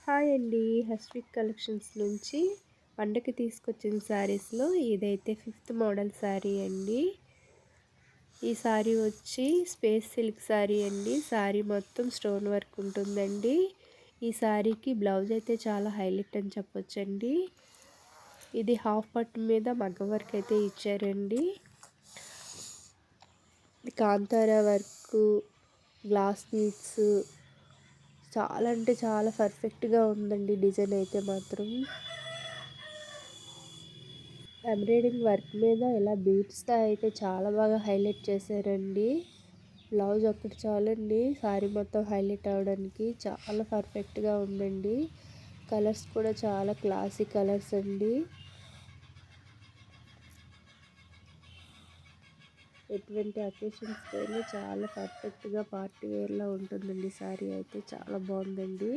Hi అండి. హస్విక్ collections నుంచి పండగకి తీసుకొచ్చిన శారీస్‌లో ఇదైతే ఫిఫ్త్ మోడల్ శారీ అండి. ఈ శారీ వచ్చి స్పేస్ సిల్క్ శారీ అండి. శారీ మొత్తం స్టోన్ వర్క్ ఉంటుందండి. ఈ శారీకి బ్లౌజ్ అయితే చాలా హైలైట్ అని చెప్పొచ్చండి. ఇది హాఫ్ పట్టు మీద మగ్గం వర్క్ అయితే ఇచ్చారండి. కాంతారా వర్క్, గ్లాస్ బీడ్స్ చాలా అంటే చాలా పర్ఫెక్ట్గా ఉందండి. డిజైన్ అయితే మాత్రం ఎంబ్రాయిడింగ్ వర్క్ మీద ఇలా బీడ్స్తో అయితే చాలా బాగా హైలైట్ చేశారండి. బ్లౌజ్ ఒక్కటి చాలండి శారీ మొత్తం హైలైట్ అవ్వడానికి. చాలా పర్ఫెక్ట్గా ఉందండి. కలర్స్ కూడా చాలా క్లాసీ కలర్స్ అండి. ఎటువంటి అకేషన్స్కి అయినా చాలా పర్ఫెక్ట్గా పార్టీ వేర్లా ఉంటుందండి. శారీ అయితే చాలా బాగుందండి.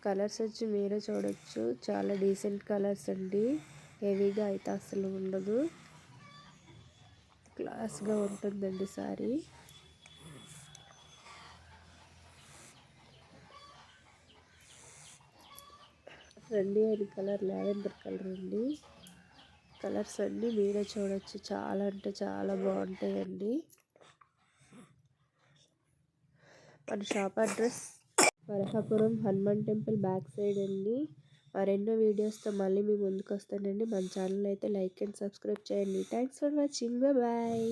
కలర్స్ వచ్చి మీరే చూడొచ్చు. చాలా డీసెంట్ కలర్స్ అండి. హెవీగా అయితే అస్సలు ఉండదు. క్లాస్గా ఉంటుందండి శారీ. ట్రెండీ అయిన కలర్ లావెండర్ కలర్ అండి. కలర్స్ అన్నీ మీరే చూడొచ్చు. చాలా అంటే చాలా బాగుంటాయండి. మన shop address Varahapuram Hanuman temple back side అండి. మరెన్నో వీడియోస్తో మళ్ళీ మీ ముందుకు వస్తానండి. మన ఛానల్ అయితే లైక్ అండ్ సబ్స్క్రైబ్ చేయండి. Thanks for watching. బాయ్.